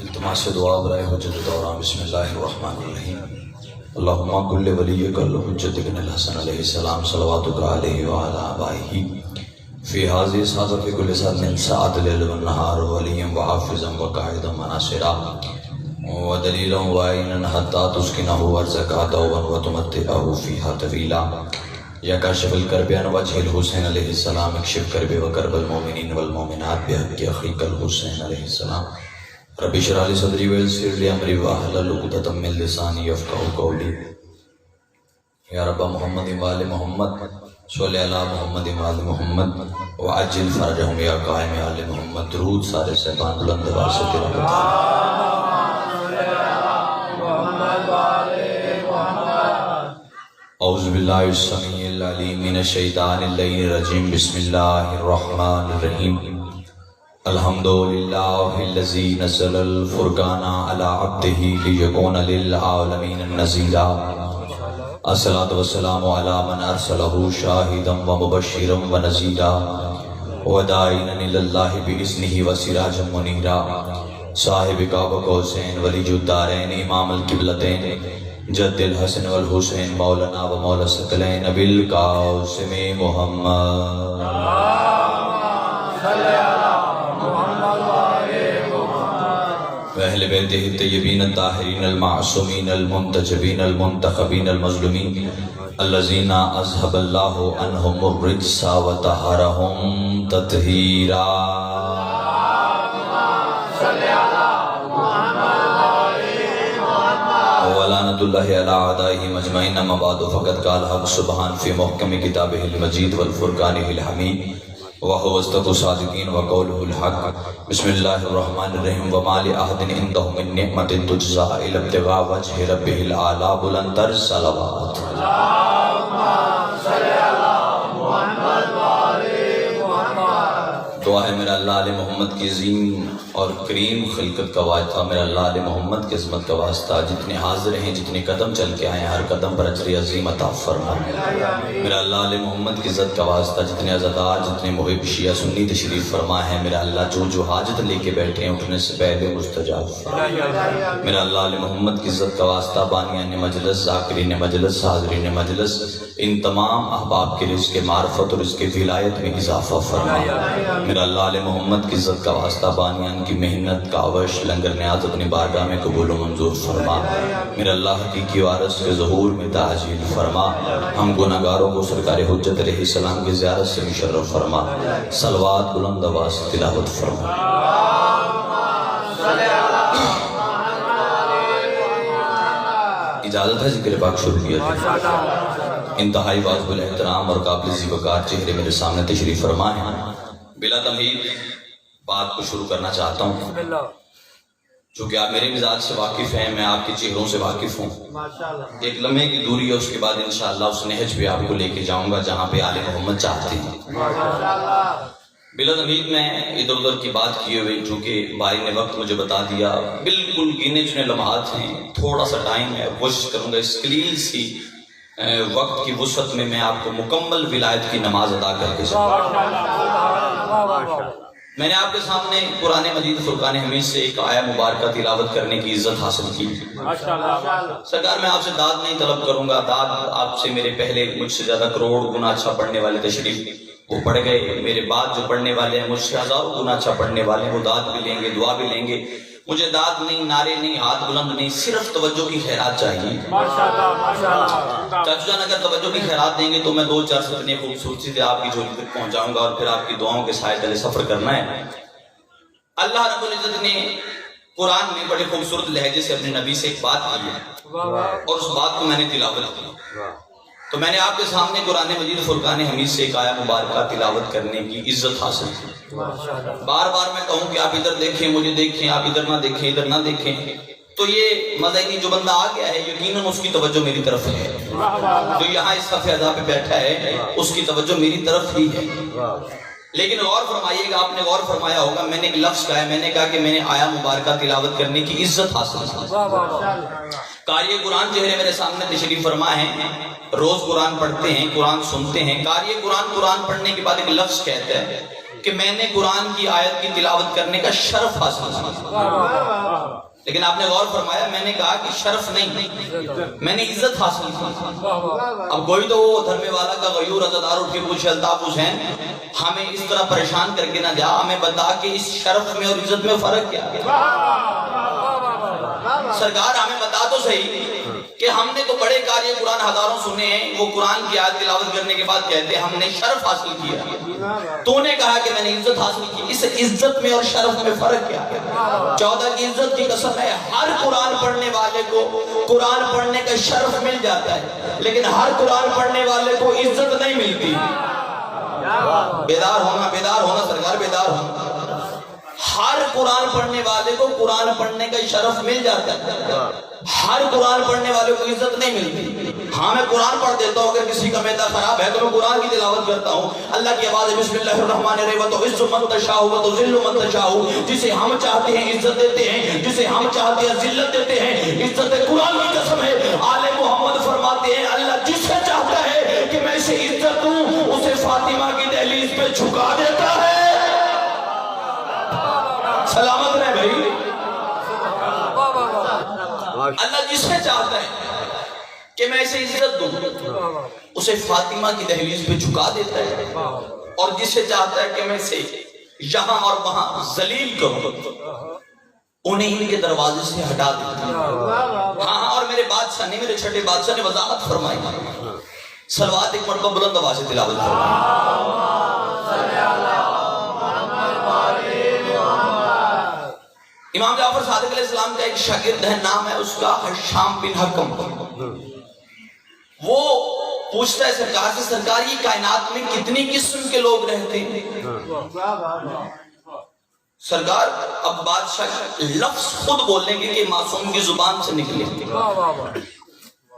التماس دعا برائے حجت دوران بسم اللہ الرحمن الرحیم اللہم کل ولیک الحجت ابن الحسن علیہ السلام صلواتک علیہ وعلا آبائہ فی حاضر ساتھ فی کل ساتھ من ساعت لیل والنہار ولیم وحافظا وقائدا مناصرا ودلیلا وعینا حتی تسکنہ ورزکا دوبا وتمتعہ فیہا طویلا یا کاشف الکرب عن وجہ الحسین علیہ السلام اکشف کرب وکرب المومنین والمومنات بحق اخیق الحسین علیہ السلام رب اشرح لی صدری ویسر لی امری واحلل عقدۃ من لسانی یفقهوا قولی یا رب محمد وآل محمد صلی علی محمد وآل محمد وعجل فرجہم یا قائم آل محمد درود سارے صحبان بلند واسط رحمت اعوذ باللہ السمیع العلیم من الشیطان اللعین الرجیم بسم اللہ الرحمن الرحیم الحمدللہ الذی نزل الفرقان علی عبدہ لیکون للعالمین نذیرا الصلاۃ والسلام علی من ارسلہ شاہدا ومبشرا ونذیرا وداعیا الی اللہ باذنہ وسراجا منیرا صاحب کعبہ قوسین ولی الدارین امام القبلتین جد الحسن والحسین مولانا و مولا الثقلین بالقاسم محمد واہل بیتہ الطیبین الطاہرین المعصومین المنتجبین المنتخبین المظلومین الذین اذهب اللہ عنہم الرجس وطہرہم تطہیرا ولعنت اللہ علی اعدائہ مجمعین اما بعد فقد قال حق سبحان فی محکم کتابہ المجید والفرقان الحمید وهو اصدق الصادقین وقولہ الحق بسم اللہ الرحمن الرحیم وما لأحد عنده من نعمت تجزا الا ابتغاء وجہ ربہ الاعلی بلندر صلوات دعا ہے میرا اللہ علیہ محمد کی عظیم اور کریم خلقت کا واسطہ، میرا اللہ علیہ محمد کی عظمت کا واسطہ، جتنے حاضر ہیں جتنے قدم چل کے آئے ہیں ہر قدم پر اجر عظیم عطا فرما۔ میرا اللہ علیہ محمد کی عزت کا واسطہ، جتنے عزادار جتنے محب شیعہ سنی تشریف فرما ہے، میرا اللہ جو حاجت لے کے بیٹھے ہیں اٹھنے سے پہلے مستجاب فرما۔ میرا اللہ علیہ محمد کی عزت کا واسطہ، بانیان مجلس، ذاکرین مجلس، حاضرین مجلس، ان تمام احباب کے رزق معرفت اور رزق ولایت میں اضافہ فرما۔ میرا اللہ علیہ محمد کی عزت کا واسطہ، بانیان کی محنت کاوش لنگر نیاز اپنی بارگاہ میں قبول و منظور فرما۔ میرا اللہ حقیقی وارث کے ظہور میں تعجیل فرما۔ ہم گناہگاروں کو سرکار حجت علیہ السلام کی زیارت سے مشرف فرما۔ صلوات بلند آواز سے تلاوت فرما۔ اجازت ہے ذکر پاک شروع کیا جائے۔ انتہائی واجب الاحترام اور قابل ذی وقار چہرے میرے سامنے تشریف فرما ہے۔ بلا تمہید بات کو شروع کرنا چاہتا ہوں، چونکہ آپ میرے مزاج سے واقف ہیں، میں آپ کے چہروں سے واقف ہوں۔ ایک لمحے کی دوری ہے، اس کے بعد انشاءاللہ اس نہج پہ آپ کو لے کے جاؤں گا جہاں پہ آل محمد چاہتے ہیں۔ بلا تمہید میں ادھر ادھر کی بات کیے ہوئے، چونکہ بھائی نے وقت مجھے بتا دیا، بالکل گنے چنے لمحات ہیں، تھوڑا سا ٹائم ہے، کوشش کروں گا اس قلیل سی وقت کی وسعت میں آپ کو مکمل ولایت کی نماز ادا کر کے میں نے آپ کے سامنے قرآن مجید فرقان حمید سے ایک آیہ مبارکہ تلاوت کرنے کی عزت حاصل کی۔ سرکار میں آپ سے داد نہیں طلب کروں گا، داد آپ سے میرے پہلے مجھ سے زیادہ کروڑ گنا اچھا پڑھنے والے تشریف وہ پڑھ گئے، میرے بعد جو پڑھنے والے ہیں مجھ سے ہزاروں گنا اچھا پڑھنے والے ہیں، وہ داد بھی لیں گے، دعا بھی لیں گے۔ مجھے داد نہیں، نعرے نہیں، ہاتھ بلند نہیں، صرف توجہ کی خیرات چاہیے۔ چاچو جان اگر توجہ کی خیرات دیں گے تو میں دو چار سطنے خوبصورتی سے آپ کی جھولی تک پہنچ جاؤں گا، اور پھر آپ کی دعاؤں کے سائے تلے سفر کرنا ہے۔ اللہ رب العزت نے قرآن میں بڑے خوبصورت لہجے سے اپنے نبی سے ایک بات کی ہے، اور اس بات کو میں نے تلاوت کی، تو میں نے آپ کے سامنے قرآن مجید فرقان حمید سے ایک آیہ مبارکہ تلاوت کرنے کی عزت حاصل کی۔ بار بار میں کہوں کہ آپ ادھر دیکھیں، مجھے دیکھیں، آپ ادھر نہ دیکھیں، ادھر نہ دیکھیں، تو یہ مدعی جو بندہ آ گیا ہے یقیناً اس کی توجہ میری طرف ہے، جو یہاں اس صف ادا پہ بیٹھا ہے اس کی توجہ میری طرف ہی ہے۔ لیکن غور فرمائیے گا، آپ نے غور فرمایا ہوگا، میں نے ایک لفظ کہا ہے، میں نے کہا کہ میں نے آیہ مبارکہ تلاوت کرنے کی عزت حاصل کی۔ قاری قرآن چہرے میرے سامنے تشریف فرما ہے، روز قرآن پڑھتے ہیں، قرآن سنتے ہیں۔ قاری قرآن قرآن پڑھنے کے بعد ایک لفظ کہتا ہے کہ میں نے قرآن کی آیت کی تلاوت کرنے کا شرف حاصل کیا، لیکن آپ نے غور فرمایا میں نے کہا کہ شرف نہیں، میں نے عزت حاصل کی۔ اب کوئی تو وہ دھرمے والا کا غیور عزدار اٹھ کے کچھ الطاف حسین ہمیں اس طرح پریشان کر کے نہ جا، ہمیں بتا کہ اس شرف میں اور عزت میں فرق کیا ہے۔ سرکار ہمیں بتا تو صحیح کہ ہم نے تو بڑے قاری قرآن ہزاروں سنے ہیں، وہ قرآن کی آیت تلاوت کرنے کے بعد کہتے ہیں ہم نے شرف حاصل کیا، تو نے کہا کہ میں نے عزت حاصل کی۔ اس عزت میں اور شرف میں فرق کیا ہے؟ 14 کی عزت کی قسم ہے، ہر قرآن پڑھنے والے کو قرآن پڑھنے کا شرف مل جاتا ہے، لیکن ہر قرآن پڑھنے والے کو عزت نہیں ملتی۔ بیدار ہونا سرکار، بیدار ہونا۔ ہر قرآن پڑھنے والے کو قرآن پڑھنے کا شرف مل جاتا ہے، ہر قرآن پڑھنے والے کو عزت نہیں ملتی۔ ہاں میں قرآن پڑھ دیتا ہوں، اگر کسی کا میدا خراب ہے تو میں قرآن کی تلاوت کرتا ہوں، اللہ کی آواز ہے بسم اللہ الرحمن الرحیم وتعز من تشاء وتذل من تشاء، جسے ہم چاہتے ہیں عزت دیتے ہیں، جسے ہم چاہتے ہیں ذلت دیتے ہیں۔ عزت قرآن کی قسم ہے، آل محمد فرماتے ہیں اللہ جسے چاہتا ہے کہ میں اسے عزت دوں اسے فاطمہ کی دہلیز پہ جھکا دیتا ہے۔ سلامت رہے بھائی، اللہ جسے چاہتا ہے کہ میں اسے عزت دوں اسے فاطمہ کی دہلیز پہ جھکا دیتا ہے، اور جسے چاہتا ہے کہ میں اسے یہاں اور وہاں ذلیل کروں انہیں ان کے دروازے سے ہٹا دیتا ہے۔ ہاں اور میرے بادشاہ نے، میرے چھٹے بادشاہ نے وضاحت فرمائی، صلوات ایک مرتبہ بلند آواز سے تلاوت فرمائی۔ امام جعفر صادق علیہ السلام کا ایک شاگرد ہے، نام ہے اس کا حشام بن حکم۔ وہ پوچھتا ہے سرکار سے، سرکار یہ کائنات میں کتنی قسم کے لوگ رہتے ہیں؟ سرکار اب بادشاہ لفظ خود بولیں گے کہ معصوم کی زبان سے نکلے،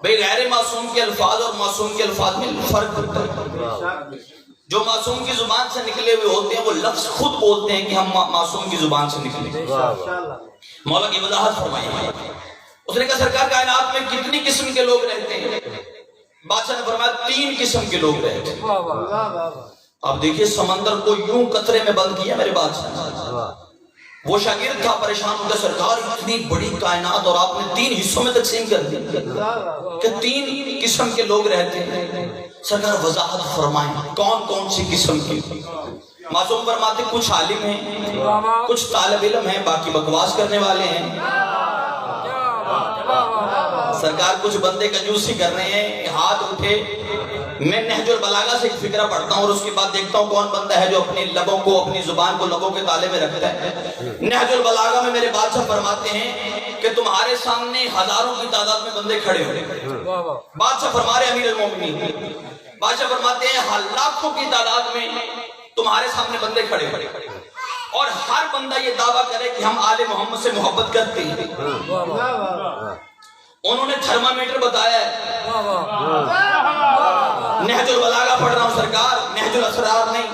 بھئی غیر معصوم کے الفاظ اور معصوم کے الفاظ میں فرق ہوتا ہے۔ جو معصوم کی زبان سے نکلے ہوئے ہوتے ہیں وہ لفظ خود بولتے ہیں کہ ہم معصوم کی زبان سے نکلے۔ مولا کی وضاحت فرمائی، اس نے کہا سرکار کائنات میں کتنی قسم کے لوگ رہتے ہیں؟ بادشاہ نے فرمایا 3 قسم کے لوگ رہتے ہیں۔ اب دیکھیے سمندر کو یوں قطرے میں بند کیا میرے بادشاہ۔ وہ شاگرد تھا، پریشان ہو گیا، سرکار اتنی بڑی کائنات اور آپ نے 3 حصوں میں تقسیم کر دی کہ 3 قسم کے لوگ رہتے ہیں۔ سرکار وضاحت فرمائیں کون کون سی قسم کی؟ معصوم فرماتے کچھ عالم ہیں، کچھ طالب علم ہیں، باقی بکواس کرنے والے ہیں۔ سرکار کچھ بندے کنجوسی کر رہے ہیں، ہاتھ اٹھے۔ میں نہج البلاغہ سے ایک فقرہ پڑھتا ہوں اور اس کے بعد دیکھتا ہوں کون بندہ ہے جو اپنی لبوں کو، اپنی زبان کو لبوں کے تالے میں رکھتا ہے۔ نہج البلاغہ میں میرے بادشاہ فرماتے ہیں کہ تمہارے سامنے ہزاروں کی تعداد میں بندے کھڑے ہوئے۔ بادشاہ فرما رہے امیر المومنین، بادشاہ فرماتے ہیں لاکھوں کی تعداد میں تمہارے سامنے بندے کھڑے ہوئے، اور ہر بندہ یہ دعویٰ کرے کہ ہم آل محمد سے محبت کرتے ہیں۔ انہوں نے تھرمامیٹر بتایا ہے، نہج البلاغہ پڑھ رہا ہوں سرکار، نہج الاسرار نہیں۔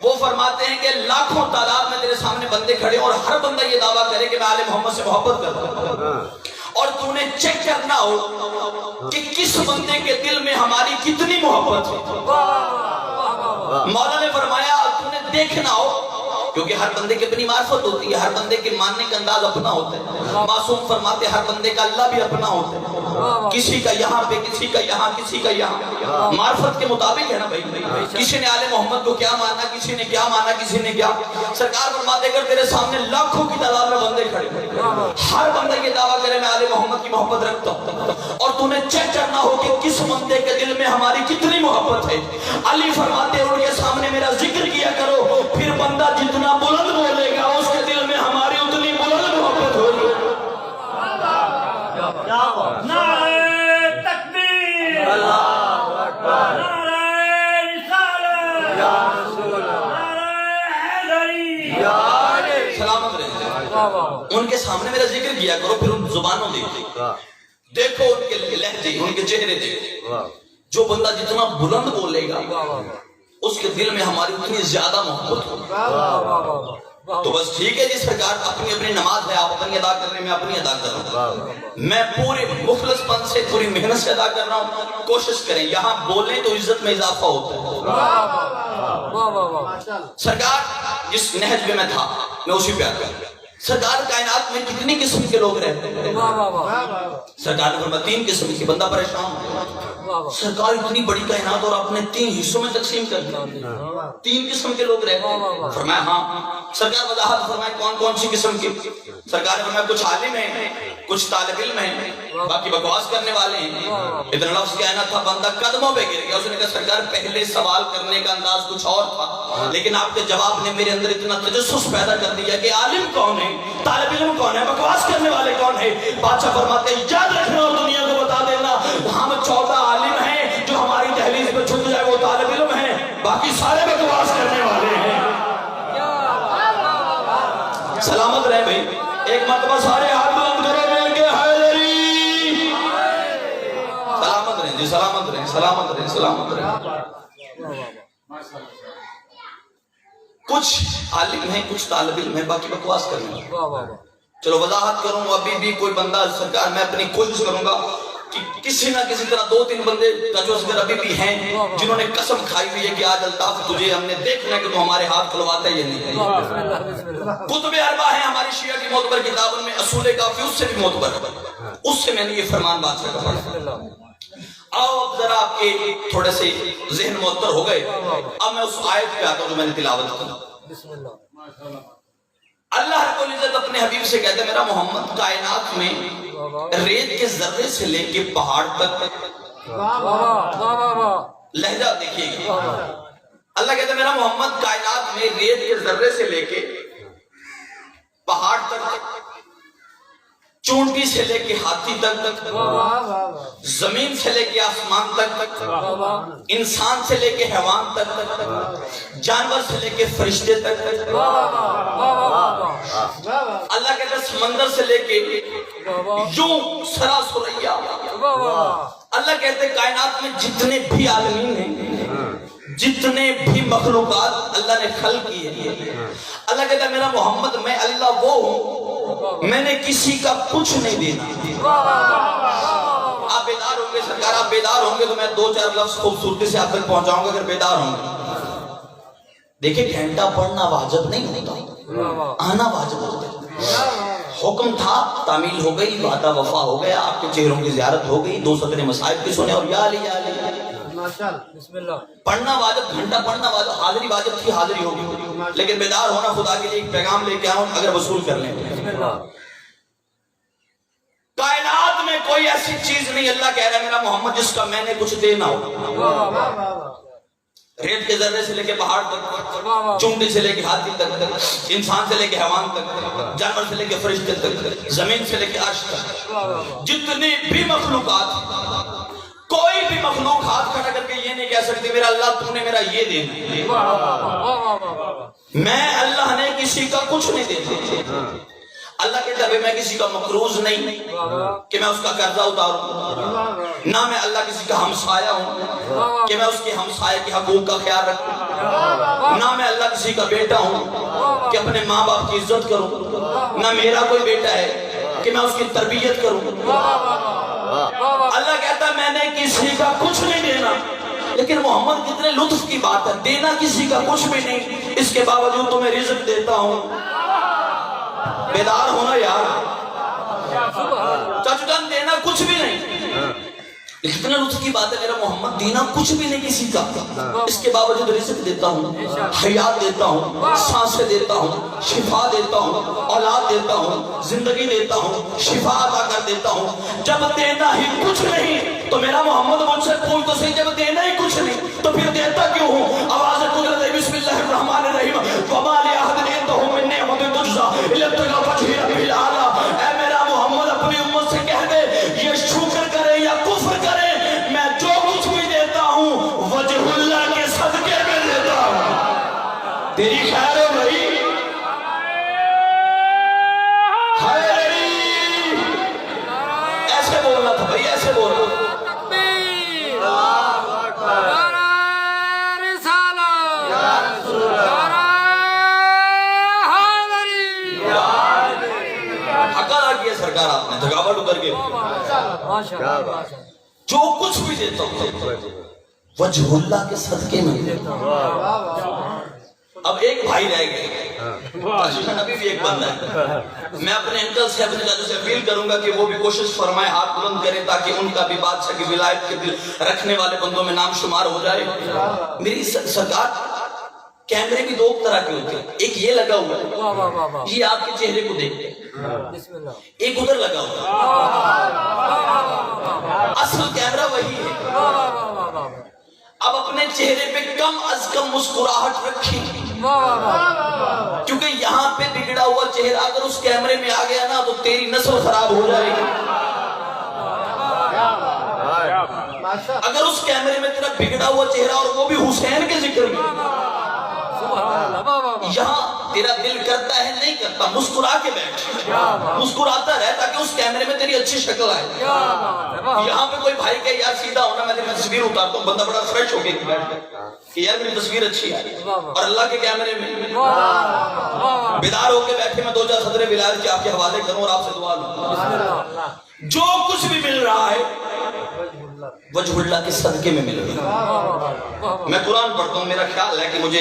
وہ فرماتے ہیں کہ لاکھوں تعداد میں تیرے سامنے بندے کھڑے اور ہر بندہ یہ دعویٰ کرے کہ میں آل محمد سے محبت کرتا ہوں، اور تو نے چیک کرنا ہو کہ کس بندے کے دل میں ہماری کتنی محبت ہے۔ مولا نے فرمایا تو نے دیکھنا ہو، کیونکہ ہر بندے کی اپنی معرفت ہوتی ہے، ہر بندے کے ماننے کا انداز اپنا ہوتا ہے۔ معصوم فرماتے ہر بندے کا اللہ بھی اپنا ہوتا ہے، کسی کا یہاں پہ، کسی کا یہاں، کسی کا یہاں، معرفت کے مطابق ہے نا بھائی۔ کسی نے آل محمد کو کیا مانا، کسی نے کیا مانا، کسی نے کیا۔ سرکار فرماتے اگر تیرے سامنے لاکھوں کی تعداد میں بندے کھڑے، ہر بندہ یہ دعویٰ کرے میں آل محمد کی محبت رکھتا ہوں، اور تو نے چیک کرنا ہو کہ کس بندے کے دل میں ہماری کتنی محبت ہے۔ علی فرماتے ان کے سامنے میرا ذکر کیا کرو، پھر بندہ جتنا بلند بولے گا اس کے دل میں ہماری اتنی بلند محبت ہوگی۔ نعرہ تکبیر، اللہ اکبر، نعرہ رسالت، یا رسول اللہ، نعرہ حیدری، سلامت رہے۔ ان کے سامنے میرا ذکر کیا کرو، پھر ان زبانوں دیکھو ان کے لہجے، ان کے چہرے دیکھو۔ جو بندہ جتنا بلند بولے گا اس کے دل میں ہماری اتنی زیادہ محبت ہوگی۔ تو بس ٹھیک ہے جی سرکار، اپنی اپنی نماز ہے، آپ اپنی ادا کر رہے ہیں، میں اپنی ادا کر رہا ہوں، میں پورے مخلص پن سے پوری محنت سے ادا کر رہا ہوں۔ کوشش کریں یہاں بولیں تو عزت میں اضافہ ہوتا ہے۔ سرکار جس نہج میں تھا میں اسی پہ آتا ہوں۔ سرکار کائنات میں کتنی قسم کے لوگ رہتے ہیں؟ سرکار نے فرمایا 3 قسم کے بندہ پریشان ہے۔ سرکار اتنی بڑی کائنات اور آپ نے 3 حصوں میں تقسیم کر دیا، 3 قسم کے لوگ رہتے ہیں۔ فرمایا ہاں۔ سرکار وضاحت فرمائے کون کون سی قسم کی؟ سرکار نے فرمایا کچھ عالم ہیں، کچھ طالب علم ہیں، باقی بکواس کرنے والے ہیں۔ اتنا لفظ کہنا تھا بندہ قدموں پہ گر گیا۔ اس نے کہا سرکار پہلے سوال کرنے کا انداز کچھ اور تھا، لیکن آپ کے جواب نے میرے اندر اتنا تجسس پیدا کر دیا کہ عالم کون ہے، طالب علم کون ہے، بکواس کرنے والے کون ہے؟ بادشاہ فرماتے ہیں یاد رکھنا اور دنیا کو بتا دینا، ہم 14 عالم ہیں، جو ہماری دہلیز پہ چھپ جائے وہ طالب علم ہیں، باقی سارے بکواس کرنے والے ہیں۔ سلامت رہے بھائی، ایک مرتبہ سارے ہاتھ بلند کرو مل کے حیدری۔ سلامت رہیں جی، سلامت رہیں، سلامت رہیں، سلامت رہیں۔ کچھ عالم ہیں، کچھ طالب علم ہیں، باقی بکواس کرنے والے۔ چلو وضاحت کروں، ابھی بھی کوئی بندہ سرکار میں اپنی کوشش کروں گا کہ کسی نہ کسی طرح 2-3 بندے اگر ابھی بھی ہیں جنہوں نے قسم کھائی ہوئی ہے کہ آج الطاف تجھے ہم نے دیکھنا ہے کہ تو ہمارے ہاتھ کھلواتا ہے یا نہیں۔ کتب اربع ہیں ہماری شیعہ کی معتبر کتابوں میں، اصول کافی اس سے بھی معتبر ہے، اس سے میں نے یہ فرمان بادشاہ کا پڑھا۔ آؤ اب ذرا آپ کے تھوڑے سے ذہن معطر ہو گئے، اب میں اس آیت پہ آتا ہوں جو میں نے تلاوت کی۔ اللہ رب العزت اپنے حبیب سے کہتے ہیں میرا محمد کائنات میں ریت کے ذرے سے لے کے پہاڑ تک، لہجہ دیکھیے گا، اللہ کہتے ہیں میرا محمد کائنات میں ریت کے ذرے سے لے کے پہاڑ تک، چونٹی سے لے کے ہاتھی تک، زمین سے لے کے آسمان تک، انسان سے لے کے حیوان تک، جانور سے لے کے فرشتے تک، اللہ کہتے ہیں سمندر سے لے کے یوں سرا سریا، اللہ کہتے ہیں کائنات میں جتنے بھی عالمین ہیں، جتنے بھی مخلوقات اللہ نے خلق کی ہے، اللہ کہتا ہے میرا محمد میں اللہ وہ ہوں، میں نے کسی کا کچھ نہیں دینا۔ آپ بیدار ہوں گے سرکار، آپ بیدار ہوں گے تو میں 2-4 لفظ خوبصورتی سے آپ تک پہنچاؤں گا اگر بیدار ہوں گے۔ دیکھیں گھنٹہ پڑھنا واجب نہیں ہوتا، آنا واجب ہوتا ہے۔ حکم تھا، تعمیل ہو گئی، وعدہ وفا ہو گیا، آپ کے چہروں کی زیارت ہو گئی، 2 سطریں مصائب کی سنے اور یا علی یا علی پڑھنا واجب، گھنٹہ پڑھنا واجب، حاضری واجب تھی، حاضری ہوگی، لیکن بیدار ہونا خدا کے لیے ایک پیغام لے کے آؤں اگر وصول کر لیں۔ کائنات میں کوئی ایسی چیز نہیں، اللہ کہہ رہا ہے میرا محمد جس کا میں نے کچھ دینا ہو۔ ریت کے ذرے سے لے کے پہاڑ تک، چونٹی سے لے کے ہاتھی تک، انسان سے لے کے حیوان تک، جانور سے لے کے فرشتے تک، زمین سے لے کے عرش تک، جتنی بھی مخلوقات، کوئی بھی مخلوق ہاتھ کھڑا کر کے یہ نہیں کہہ سکتی میرا اللہ تو نے میرا یہ دینا، میں اللہ نے کسی کا کچھ نہیں دینا۔ اللہ کہتا ہے میں کسی کا مقروض نہیں کہ میں اس کا قرضہ اتاروں، نہ میں اللہ کسی کا ہمسایہ ہوں کہ میں اس کے ہمسایہ کے حقوق کا خیال رکھوں، نہ میں اللہ کسی کا بیٹا ہوں کہ اپنے ماں باپ کی عزت کروں، نہ میرا کوئی بیٹا ہے کہ میں اس کی تربیت کروں۔ اللہ کہتا ہے میں نے کسی کا کچھ نہیں دینا، لیکن محمد کتنے لطف کی بات ہے، دینا کسی کا کچھ بھی نہیں، اس کے باوجود تمہیں رزق دیتا ہوں۔ بیدار ہونا یار، چاچو جان دینا کچھ بھی نہیں، اتنا لطف کی بات ہے میرا محمد دینا کچھ بھی نہیں کسی کا، اس کے باوجود رزق دیتا ہوں، حیات دیتا ہوں، سانسیں دیتا ہوں، شفا دیتا ہوں، اولاد دیتا ہوں، زندگی دیتا ہوں، شفا عطا کر دیتا ہوں۔ جب دینا ہی کچھ نہیں تو میرا محمد مجھ سے پوچھ تو صحیح، جب دینا ہی کچھ نہیں تو پھر دیتا کیوں ہوں؟ آواز قدرت ہے بسم اللہ الرحمن الرحیم، وما لأحد عنده من نعمة تجزى إلا ابتغاء وجه ربه الأعلى۔ اے میرا محمد اپنی امت سے کہہ دے یہ شکر کرے یا کفر کرے، میں جو کچھ بھی دیتا ہوں وجہ اللہ کے صدقے میں دیتا ہوں۔ تیری خیر ہو بھائی، ایسے بولنا تھا بھائی، ایسے بولنا۔ حق ادا کیا سرکار آپ نے، تھکاوٹ اتر گئی. جو کچھ بھی دیتا ہوں وجہ اللہ کے صدقے میں. اب ایک بھائی رہ گئے، نبی بھی ایک بندہ ہے. میں اپنے انکل سے اپنے دادو سے اپیل کروں گا کہ وہ بھی کوشش فرمائے، ہاتھ بلند کریں تاکہ ان کا بھی بادشاہ کی ولایت کے دل رکھنے والے بندوں میں نام شمار ہو جائے. میری سرکار کیمرے بھی دو طرح کے ہوتے ہیں، ایک یہ لگا ہوا ہے، یہ آپ کے چہرے کو دیکھتے ہیں، ایک ادھر لگا ہوا ہے. اصل کیمرہ وہی ہے. اب اپنے چہرے پہ کم از کم مسکراہٹ رکھی، کیونکہ یہاں پہ بگڑا ہوا چہرہ اگر اس کیمرے میں آ گیا نا تو تیری نسل خراب ہو جائے گی. اگر اس کیمرے میں تیرا بگڑا ہوا چہرہ اور وہ بھی حسین کے ذکر میں، یہاں تیرا دل کرتا ہے نہیں کرتا، مسکرا کے بیٹھ، مسکراتا رہ تاکہ اس کیمرے میں تیری اچھی شکل آئے. یہاں پہ کوئی بھائی کہ یار سیدھا ہونا، میں تیری تصویر اتارتا ہوں، بندہ بڑا فریش ہو کے بیٹھ کہ یار میری تصویر اچھی ہے، اور اللہ کے کیمرے میں بیدار ہو کے بیٹھے میں دو چار صدر ولایت کے آپ کے حوالے کروں اور آپ سے دعا لوں. جو کچھ بھی مل رہا ہے وجہ اللہ کے صدقے میں مل رہا ہے. میں قرآن پڑھتا ہوں، میرا خیال ہے کہ مجھے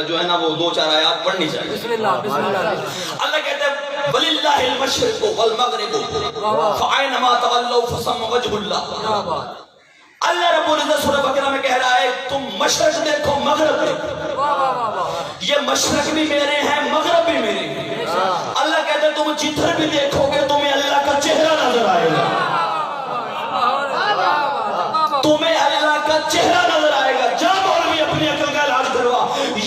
جو ہے نا وہ دو چار آیات پڑھنی چاہیے. اللہ کہتا ہے وَلِلَّهِ الْمَشْرِقُ وَالْمَغْرِبُ فَأَيْنَمَا تَوَلَّوْا فَثَمَّ وَجْهُ اللَّهِ. اللہ رب العزت سورہ بقرہ میں کہہ رہا ہے تم مشرق دیکھو مغرب دیکھو، یہ مشرق بھی میرے ہیں مغرب بھی میرے ہیں. اللہ کہتا ہے تم جدھر بھی دیکھو گے تمہیں اللہ کا چہرہ نظر آئے گا، تمہیں اللہ کا چہرہ نظر آئے گا. جا مولوی اپنی عقل کا علاج کروا،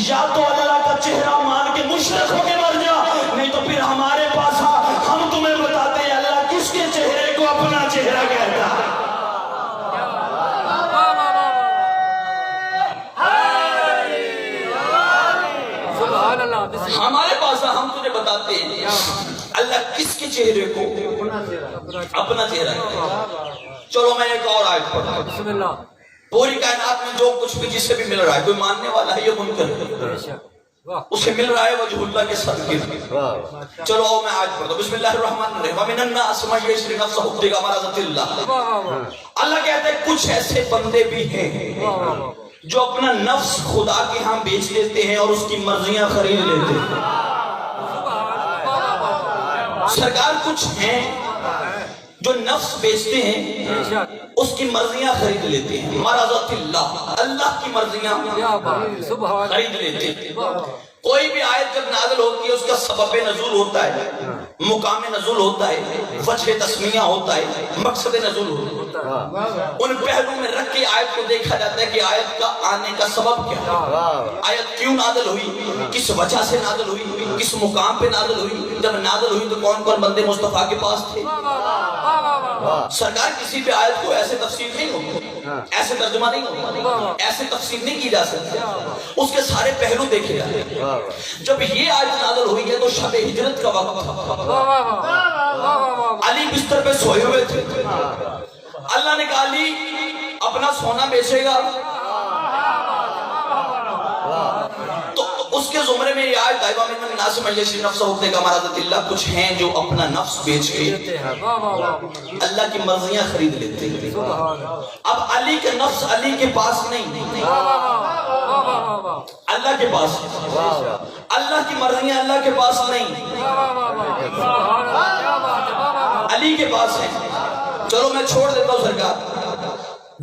یا تو اللہ کا چہرہ مان کے مشرق ہو کے مر جا، نہیں تو پھر ہمارے پاس آ، ہم تمہیں بتاتے ہیں اللہ کس کے چہرے کو اپنا چہرہ کہتا ہے. ہمارے پاس ہم تجھے بتاتے ہیں اللہ کس کے چہرے کو اپنا چہرہ کہتا ہے. چلو میں ایک اور آیت پڑھتا ہوں. پوری کائنات میں جو کچھ بھی جس سے بھی مل رہا ہے، کوئی ماننے والا ہے یا منکر ہے، اسے مل رہا ہے وجہ اللہ کے صدقے میں. چلو آؤ میں آیت پڑھتا ہوں. بسم اللہ الرحمن الرحیم. وَمِنَ النَّاسِ مَن يَشْرِي نَفْسَهُ ابْتِغَاءَ مَرْضَاتِ اللَّهِ. اللہ کہتا ہے کچھ ایسے بندے بھی ہیں جو اپنا نفس خدا کے ہاں بیچ دیتے ہیں اور اس کی مرضیاں خرید لیتے ہیں. سرکار کچھ ہیں جو نفس بیچتے ہیں، اس کی مرضیاں خرید لیتے ہیں. مرضات اللہ، اللہ کی مرضیاں خرید لیتے ہیں. کوئی بھی آیت جب نازل ہوتی ہے اس کا سبب نزول ہوتا ہے، مقام نزول ہوتا ہے، وجہ تسمیہ ہوتا ہے، مقصد نزول ہوتا ہے. ان پہلو میں رکھ کے آیت کو دیکھا جاتا ہے کہ آیت کا آنے کا سبب کیا ہے، آیت کیوں نازل ہوئی، کس وجہ سے نازل ہوئی، کس مقام پہ نازل ہوئی. جب نازل ہوئی تو کون کون بندے مصطفیٰ کے پاس تھے. سرکار کسی پہ آیت کو ایسے تفسیر نہیں ہوتی، ایسے ترجمہ نہیں ہوتا، ایسے تفسیر نہیں کی جا سکتی، اس کے سارے پہلو دیکھے جاتے ہیں. جب یہ آیت نازل ہوئی ہے تو شب ہجرت کا وقت تھا، علی بستر پہ سوئے ہوئے تھے. اللہ نے کہا علی اپنا سونا بیچے گا، تو اس کے زمرے میں یہ آیت آئی وَمِنَ النَّاسِ مَن يَشْرِي نَفْسَهُ ابْتِغَاءَ مَرْضَاتِ اللَّهِ. کچھ ہیں جو اپنا نفس بیچ کے اللہ کی مرضیاں خرید لیتے ہیں. اب علی کا نفس علی کے پاس نہیں، اللہ کے پاس. اللہ کی مرضیاں اللہ کے پاس نہیں، علی کے پاس ہیں. چلو میں چھوڑ دیتا ہوں سرکار،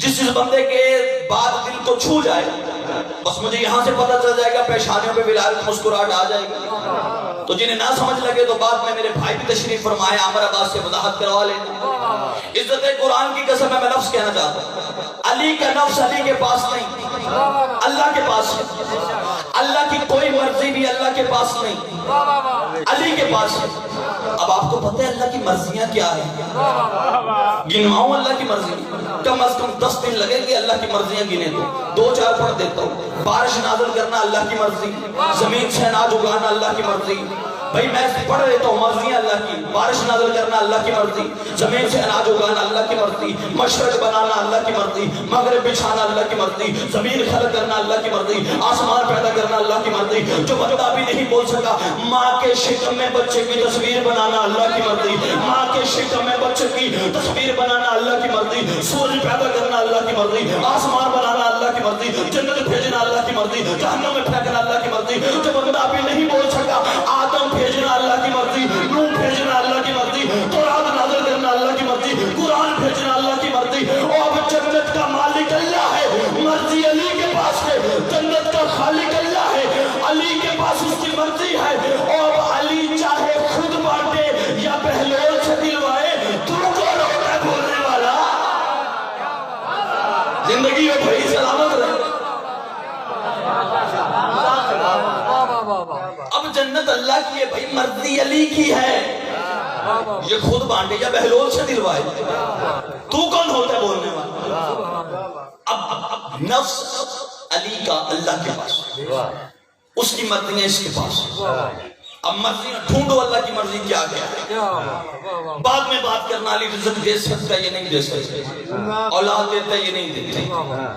جس بندے کے بعد دل کو چھو جائے بس مجھے یہاں سے پتہ چل جائے گا، پیشانیوں پہ ولایت مسکراہٹ آ جائے گی. تو جنہیں نہ سمجھ لگے تو بعد میں میرے بھائی بھی تشریف فرمائے، عامر عباس سے وضاحت کروا لینا. عزت قرآن کی قسم ہے میں لفظ کہنا چاہتا ہوں، علی کا نفس علی کے پاس نہیں، اللہ کے پاس ہے. اللہ کی کوئی مرضی بھی اللہ کے پاس نہیں، علی کے پاس ہے. اب آپ کو پتہ ہے اللہ کی مرضیاں کیا ہیں؟ گنواؤں اللہ کی مرضی، کم از کم 10 دن لگے کہ اللہ کی مرضیاں گنے دو چار پڑھ دیتا ہوں. بارش نازل کرنا اللہ کی مرضی، زمین سے اناج اگانا اللہ کی مرضی، بھائی میں پڑھ لیتا ہوں مرضی اللہ کی، بارش نازل کرنا اللہ کی مرضی، زمین سے اناج اگانا اللہ کی مرضی، مشرق بنانا اللہ کی مرضی، مغرب بچھانا اللہ کی مرضی، زمین خلق کرنا اللہ کی مرضی، آسمان پیدا کرنا اللہ کی مرضی۔ جو بندہ بھی نہیں بول سکا ماں کے شکم میں بچے کی تصویر بنانا اللہ کی مرضی، ماں کے شکم میں بچے کی تصویر بنانا اللہ کی مرضی، سورج پیدا کرنا اللہ کی مرضی، آسمان بنانا اللہ کی مرضی، جنت بھیجنا اللہ کی مرضی، جہنم میں پھینکنا اللہ کی مرضی۔ جو بندہ بھی نہیں بول سکا آدم بھیجنا اللہ کی مرضی، نوح بھیجنا اللہ کی مرضی، تورات نازل کرنا اللہ کی مرضی، قرآن بھیجنا اللہ کی مرضی۔ اور اب جنت کا مالک اللہ ہے، مرضی علی کے پاس ہے، جنت کا خالق اللہ ہے، علی کے پاس اس کی مرضی ہے۔ اور اب علی چاہے خود بانٹے یا بہلول سے دلوائے، تو کون ہوتا ہے بولنے والا؟ زندگی میں بھائی سلامت رہے۔ اب جنت اللہ کی ہے بھائی، مرضی علی کی ہے، یہ خود بانٹے یا بہلول سے دلوائے، تو کون ہوتا ہے بولنے والا؟ اب نفس علی کا اللہ کے پاس، اس کی مرضی ہے اس کے پاس۔ اب مرضی ڈھونڈو اللہ کی مرضی کیا ہے۔ بعد میں بات کرنا علی رزق دے سکتا ہے یہ نہیں دے سکتا، اولاد دیتا ہے یہ نہیں دیتا،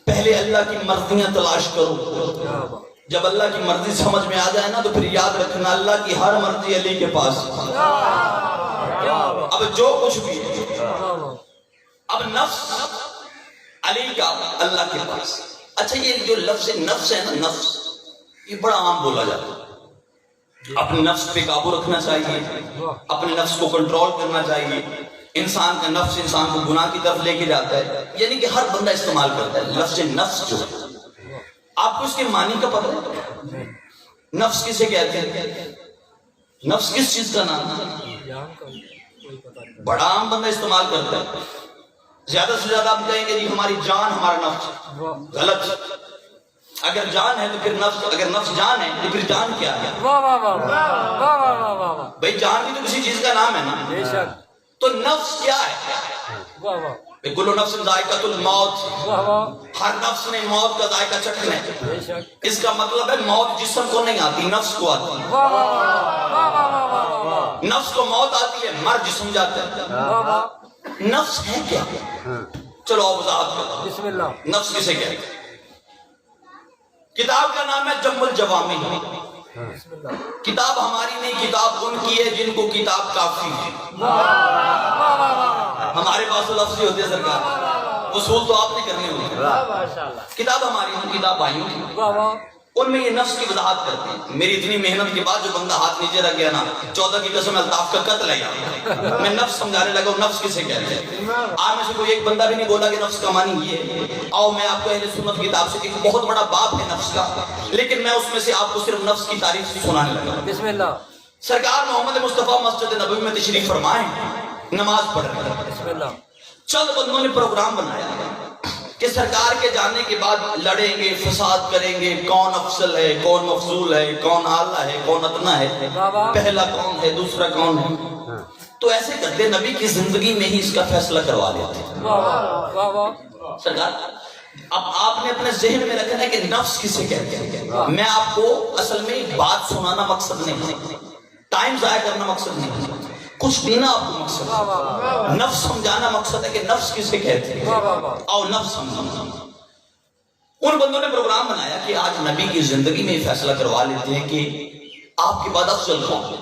پہلے اللہ کی مرضیاں تلاش کرو۔ جب اللہ کی مرضی سمجھ میں آ جائے نا تو پھر یاد رکھنا اللہ کی ہر مرضی علی کے پاس۔ اب جو کچھ بھی ہے، اب نفس علی کا اللہ کے پاس۔ اچھا یہ جو لفظ نفس ہے نا، نفس یہ بڑا عام بولا جاتا ہے۔ اپنے نفس پہ قابو رکھنا چاہیے، اپنے نفس کو کنٹرول کرنا چاہیے۔ انسان کا نفس انسان کو گناہ کی طرف لے کے جاتا ہے، یعنی کہ ہر بندہ استعمال کرتا ہے لفظ نفس جو ہے۔ آپ کو اس کے معنی کا پتہ ہے؟ نفس کسے کہتے ہیں؟ نفس کس چیز کا نام ہے؟ بڑا عام بندہ استعمال کرتا ہے۔ زیادہ سے زیادہ آپ کہیں گے جی ہماری جان ہمارا نفس، غلط۔ اگر جان ہے تو پھر نفس، اگر نفس جان ہے تو پھر جان کیا ہے؟ بھائی جان بھی تو کسی چیز کا نام ہے نا، تو نفس کیا ہے؟ کل نفس ذائقۃ الموت، ہر نفس نے موت کا ذائقہ چکھنا ہے۔ اس کا مطلب ہے موت جسم کو نہیں آتی، نفس کو آتی ہے۔ نفس کو موت آتی ہے، مر جسم جاتا ہے۔ نفس ہے کیا؟ چلو آپ وضاحت کرو، بسم اللہ۔ نفس کسے کہتے ہیں؟ کتاب کا نام ہے جم الجوامی۔ کتاب ہماری نہیں، کتاب ان کی ہے جن کو کتاب کافی ہے۔ ہمارے پاس تو لفظ ہی ہوتے ہیں سرکار، اصول تو آپ نے کرنے ہوتے۔ کتاب ہماری نہیں، کتاب آئی ہوئی، ان میں یہ نفس کی وضاحت کرتے ہیں۔ میری اتنی محنت کے بعد جو بندہ ہاتھ نیچے رکھ گیا نا، 14 کی قسم الطاف کا قتل ہے یہاں، میں نفس سمجھانے لگا ہوں نفس کسے کہتے ہیں۔ آپ میں سے کوئی ایک بندہ بھی نہیں بولا کہ نفس کا معنی یہ ہے۔ آؤ میں آپ کو اہل سنت کتاب سے، ایک بہت بڑا باب ہے نفس کا، لیکن میں اس میں سے آپ کو صرف نفس کی تعریف سنانے لگا۔ بسم اللہ۔ سرکار محمد مصطفیٰ مسجد نبوی میں تشریف فرمائے، نماز پڑھ رہے ہیں۔ بسم اللہ۔ چند بندوں نے پروگرام بنایا کہ سرکار کے جانے کے بعد لڑیں گے، فساد کریں گے، کون افضل ہے، کون مفضول ہے، کون اعلیٰ ہے، کون ادنا ہے، پہلا کون ہے، دوسرا کون ہے۔ تو ایسے کرتے نبی کی زندگی میں ہی اس کا فیصلہ کروا لیتے۔ سرکار اب آپ نے اپنے ذہن میں رکھنا ہے کہ نفس کسے کہتے ہیں۔ میں آپ کو اصل میں بات سنانا مقصد نہیں، ٹائم ضائع کرنا مقصد نہیں، کچھ دینا آپ کو مقصد ہے، نفس سمجھانا مقصد ہے کہ نفس کسے کہتے ہیں۔ آؤ نفس سمجھانا۔ ان بندوں نے پروگرام بنایا کہ آج نبی کی زندگی میں فیصلہ کروا لیتے ہیں کہ آپ کے بعد افضل کون ہے۔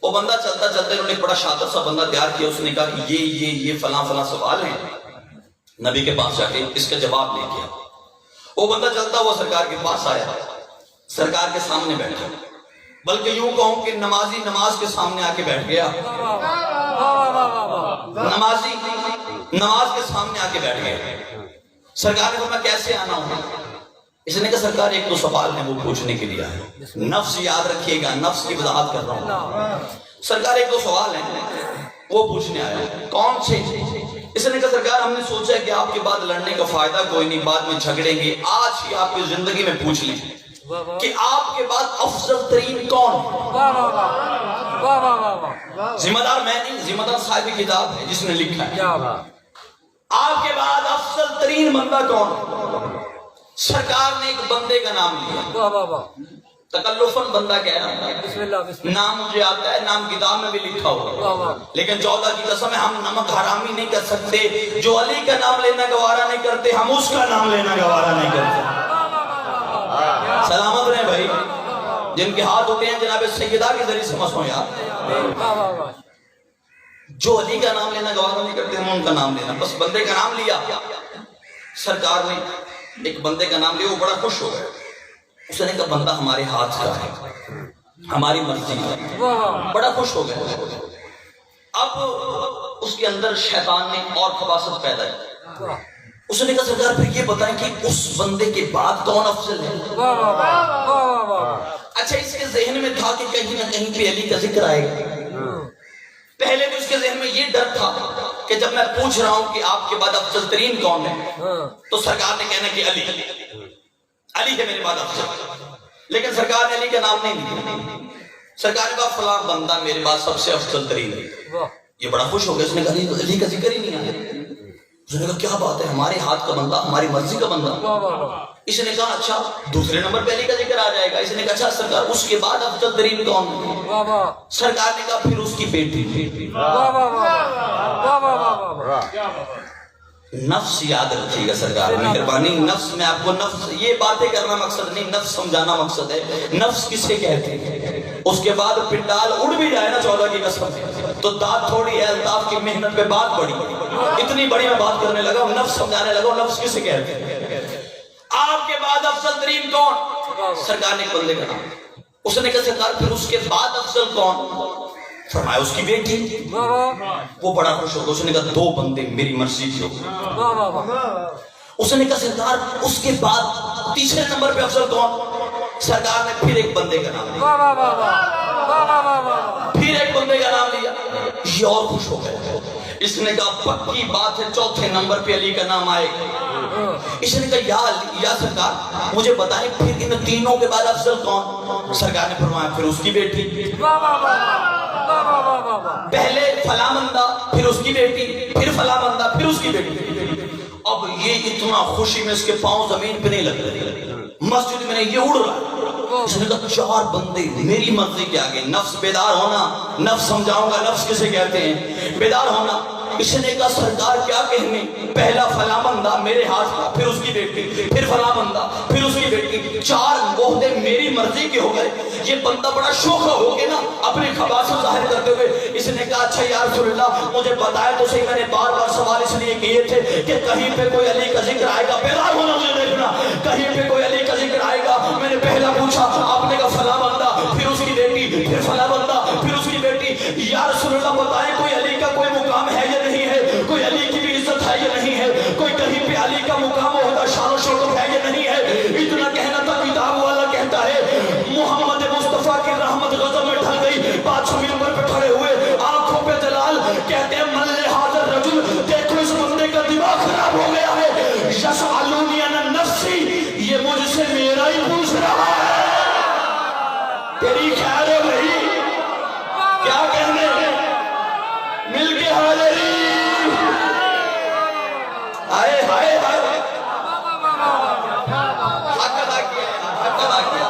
وہ بندہ چلتا چلتا انہوں نے بڑا شاطر سا بندہ تیار کیا، اس نے کہا کہ یہ فلاں فلاں سوال ہیں، نبی کے پاس جا کے اس کا جواب لے کے۔ وہ بندہ چلتا ہوا سرکار کے پاس آیا، سرکار کے سامنے بیٹھا، بلکہ یوں کہوں کہ نمازی نماز کے سامنے آ کے بیٹھ گیا۔ نمازی نماز کے سامنے آ کے بیٹھ گیا۔ سرکار نے فرمایا کیسے آنا ہوں؟ اس نے کہا سرکار ایک دو سوال ہیں وہ پوچھنے کے لیے آئے۔ نفس یاد رکھیے گا، نفس کی وضاحت کر رہا ہوں۔ سرکار ایک دو سوال ہیں وہ پوچھنے آیا۔ کون سے؟ اس نے کہا سرکار ہم نے سوچا کہ آپ کے بعد لڑنے کا فائدہ کوئی نہیں، بعد میں جھگڑیں گے، آج ہی آپ کی زندگی میں پوچھ لیں کہ آپ کے بعد افضل ترین کون ہے۔ ذمہ دار میں نہیں، ذمہ دار صاحب کتاب ہے جس نے لکھا ہے آپ کے بعد افضل ترین بندہ کون ہے۔ سرکار نے ایک بندے کا نام لیا، تکلفاً بندہ کہہ رہا ہے بسم اللہ بسم اللہ. نام مجھے آتا ہے، نام کتاب میں بھی لکھا واہ ہوا، واہ. لیکن 14 کی قسم ہے ہم نمک حرامی نہیں کر سکتے. جو علی کا نام لینا گوارا نہیں کرتے، ہم اس کا نام لینا گوارا نہیں کرتے. سلامت رہے بھائی. جن کے ہاتھ ہوتے ہیں جناب سیدہ کے ذریعے سے مسوں یار. واہ واہ واہ. جو علی کا نام لینا گوارا نہیں کرتے، ہم ان کا نام لینا. بس بندے کا نام لیا، سرکار نے ایک بندے کا نام لیا، وہ بڑا خوش ہو گیا. اس نے کہا بندہ ہمارے ہاتھ کا ہے، ہماری مرضی ہے. واہ واہ. بڑا خوش ہو گیا. اب اس کے اندر شیطان نے اور خباثت پیدا کی. واہ اس نے کہا سرکار پھر یہ بتائیں کہ اس بندے کے بعد کون افضل ہے. واہ واہ واہ. واہ واہ. اچھا اس کے ذہن میں تھا کہ کہیں نہ کہیں پہ علی کا ذکر آئے گا. پہلے تو اس کے ذہن میں یہ ڈر تھا کہ جب میں پوچھ رہا ہوں کہ آپ کے بعد افضل ترین کون ہے تو سرکار نے کہنا کہ علی علی ہے میرے بعد افضل. لیکن سرکار نے علی کا نام نہیں لیا. سرکار نے کہا فلاں بندہ میرے بعد سب سے افضل ترین ہے. واہ. یہ بڑا خوش ہو گیا. اس نے کہا علی کا ذکر ہی نہیں آیا. اس نے کہا کیا بات ہے، ہمارے ہاتھ کا بندہ، ہماری مرضی کا بندہ. واہ واہ واہ. اس نے کہا اچھا دوسرے نمبر پہ علی کا ذکر آ جائے گا. اس نے کہا اچھا سرکار اس کے بعد افضل ترین کون ہے. واہ واہ. سرکار نے کہا پھر اس کی بیٹی. واہ واہ واہ. واہ واہ واہ واہ. نفس یاد رکھیے گا سرکار مہربانی. نفس میں آپ کو نفس یہ باتیں کرنا مقصد نہیں، نفس سمجھانا مقصد ہے. نفس کسے کہتے ہیں؟ اس کے بعد پنڈال اڑ بھی جائے نا 14 کی قسم تو داد تھوڑی ہے. الطاف کی محنت پہ بات بڑی، اتنی بڑی میں بات کرنے لگا ہوں، نفس سمجھانے لگا ہوں. نفس کسے کہتے ہیں؟ آپ کے بعد افضل ترین کون؟ سرکار نے ایک بندے کا نام. اس نے کہا سرکار پھر اس کے بعد افضل کون؟ فرمایا اس کی بیٹی. واہ واہ. وہ بڑا خوش ہو گیا. اس نے کہا دو بندے میری مرضی کے ہو. واہ واہ واہ. اس نے کہا سرکار اس کے بعد تیسرے نمبر پہ افضل کون؟ سرکار نے پھر ایک بندے کا نام لیا. واہ واہ واہ واہ. واہ واہ واہ واہ. پھر ایک بندے کا نام لیا. یہ اور خوش ہو گئے. اس نے کہا پکی بات ہے چوتھے نمبر پہ علی کا نام آئے گا. اس نے کہا یا سرکار مجھے بتائیں پھر ان تینوں کے بعد افضل کون؟ سرکار نے فرمایا پھر اس کی بیٹی. واہ واہ واہ. واہ واہ واہ واہ واہ. پہلے فلاں بندہ، پھر اس کی بیٹی، پھر فلاں بندہ، پھر اس کی بیٹی. اب یہ اتنا خوشی میں اس کے پاؤں زمین پہ نہیں لگ رہے، مسجد میں نہیں، یہ اڑ رہا. اس نے کہا چار بندے میری مرضی کے آگے. نفس بیدار ہونا. نفس سمجھاؤں گا نفس کسے کہتے ہیں، بیدار ہونا. اس نے کہا سرکار کیا کہنے، پہلا فلاں بندہ میرے ہاتھ کا، پھر اس کی بیٹی، پھر فلاں بندہ، پھر اس کی بیٹی. چار عہدے میری مرضی کے ہو گئے. یہ بندہ بڑا شوخہ ہو کے نا اپنے خباثت ظاہر کرتے ہوئے اس نے کہا اچھا یا رسول اللہ مجھے بتایا تو صحیح. میں نے بار بار سوال اس لیے کیے تھے کہ کہیں پہ کوئی علی کا ذکر آئے گا، بیدار ہونا مجھے دیکھنا، کہیں پہ کوئی علی کا ذکر آئے گا. میں نے پہلا پوچھا، آپ نے کہا فلاں بندہ، پھر اس کی بیٹی، پھر فلاں بندہ، پھر اس کی بیٹی. یا رسول اللہ بتائیں کوئی علی کا کوئی مقام ہے یا نہیں ہے، کوئی علی کی بھی عزت ہے یا نہیں ہے، کوئی کہیں پہ علی کا مقام ہوتا شان و شوکت ہے یا نہیں ہے. اتنا کہنا تھا. کتاب والا کہتا ہے محمد مصطفیٰ کی رحمت غضب میں ڈھل گئی. بادشاہ منبر پہ کھڑے ہوئے، آنکھوں پہ جلال، کہتے ہیں من لحاظ رجل، دیکھو اس بندے کا دماغ خراب ہو گیا ہے. یسألونی عن نفسی، یہ مجھ سے میرا ہی پوچھ رہا ہے. تیری خیر ہے بھائی، کیا کہنے، مل کے حاضری. ہائے ہائے ہائے، حق ادا کیا، حق ادا کیا.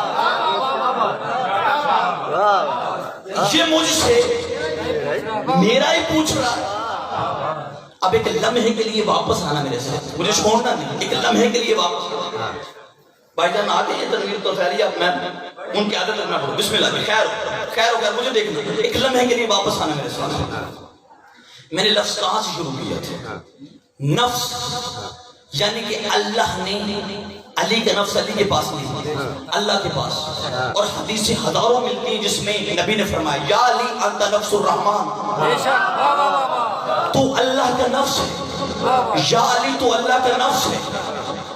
یہ مجھ سے میرا ہی پوچھ رہا ہے. اب ایک لمحے کے لیے واپس آنا میرے ساتھ، مجھے چھوڑنا نہیں. ایک لمحے کے لیے واپس. بھائی جان آتے ہیں تنویر تو خیریہ، میں ان کی عادت رکھنا پڑھوں. بسم اللہ خیر خیر خیر، مجھے دیکھنا. ایک لمحے کے لیے واپس آنا میرے ساتھ. میں نے لفظ کہاں سے شروع کیا تھا؟ نفس، یعنی کہ اللہ نے علی کا نفس علی کے پاس نہیں، اللہ کے پاس. اور حدیثیں ہزاروں ملتی ہیں جس میں نبی نے فرمایا یا علی انت نفس الرحمن، تو اللہ کا نفس ہے. یا علی تو اللہ کا نفس ہے.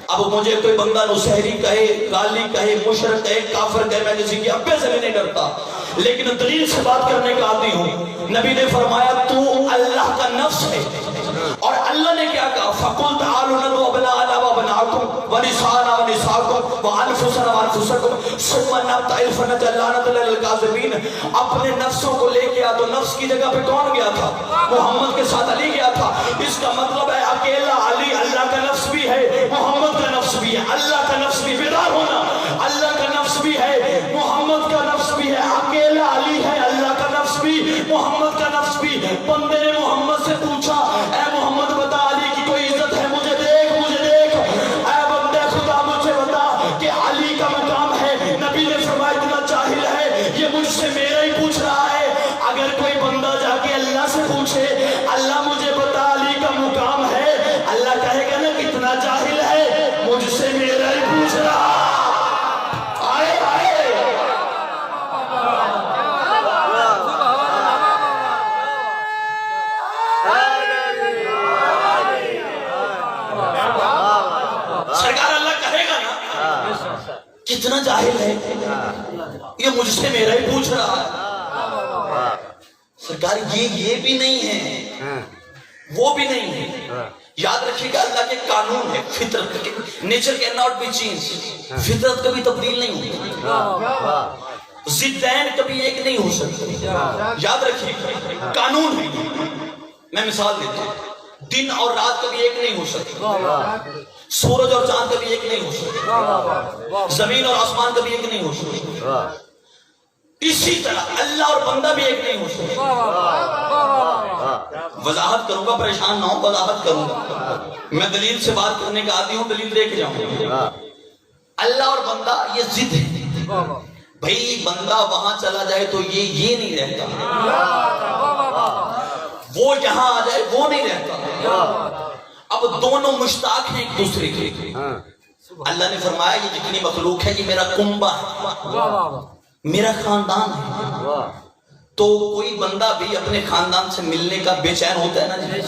اب مجھے کوئی بندہ نصیحری کہے، غالی کہے، مشرک کہے، کافر کہے، میں کسی کے ابے سے بھی نہیں ڈرتا، لیکن دلیل سے بات کرنے کا عادی ہوں. نبی نے فرمایا تو اللہ کا نفس ہے. اور اللہ نے کیا کہا؟ فَقُلْ تَعَالُوا نَدْعُ أَبْنَاءَنَا وَأَبْنَاءَكُمْ وَنِسَاءَنَا وَنِسَاءَكُمْ وَأَنفُسَنَا وَأَنفُسَكُمْ ثُمَّ نَبْتَهِلْ فَنَجْعَلْ لَعْنَةَ لِلْكَاذِبِينَ. اپنے نفسوں کو لے کے آ تو نفس کی جگہ پہ کون گیا تھا؟ محمد کے ساتھ علی گیا تھا. اس کا مطلب ہے اکیلا علی اللہ کا نفس بھی ہے، محمد کا نفس بھی ہے. اللہ کا نفس بھی، بیدار ہونا، اللہ کا نفس بھی ہے، محمد بھی محمد کا نفس بھی. بندے نے محمد سے پوچھا اے محمد بتا علی کی کوئی عزت ہے؟ مجھے دیکھ مجھے دیکھ. اے بندے خدا مجھے بتا کہ علی کا مقام ہے. نبی نے فرمایا اتنا جاہل ہے یہ مجھ سے میرا ہی پوچھ رہا ہے. اگر کوئی بندہ جا کے اللہ سے پوچھے اللہ مجھے بتا علی کا مقام ہے, اللہ کہے گا نا کتنا جاہل ہے مجھ سے میرا ہی پوچھ رہا. آئے آئے سرکار اللہ کہے گا نا کتنا جاہل ہے یہ مجھ سے میرا ہی پوچھ رہا ہے. سرکار یہ بھی نہیں ہے وہ بھی نہیں ہے. یاد رکھیے گا اللہ کے قانون ہے فطرت کے. Nature can not be change. فطرت کبھی تبدیل نہیں ہوتی. ضدین کبھی ایک نہیں ہو سکتے. یاد رکھیے قانون ہے. میں مثال دیتا ہوں. دن اور رات کبھی ایک نہیں ہو سکتے. سورج اور چاند کبھی ایک نہیں ہو سکتے. زمین اور آسمان کبھی ایک نہیں ہو سکتے. اسی طرح اللہ اور بندہ بھی ایک نہیں ہو سکتے. وضاحت کروں گا پریشان نہ ہو. وضاحت کروں گا. میں دلیل سے بات کرنے کا عادی ہوں. دلیل دیکھ جاؤں. اللہ اور بندہ یہ ضد ہے. بھئی بندہ وہاں چلا جائے تو یہ نہیں رہتا. وہ یہاں آ جائے وہ نہیں رہتا. اب دونوں مشتاق ہیں ایک دوسرے کے. اللہ نے فرمایا یہ جتنی مخلوق ہے یہ میرا کنبہ ہے, میرا خاندان ہے. تو کوئی بندہ بھی اپنے خاندان سے ملنے کا بے چین ہوتا ہے نا جی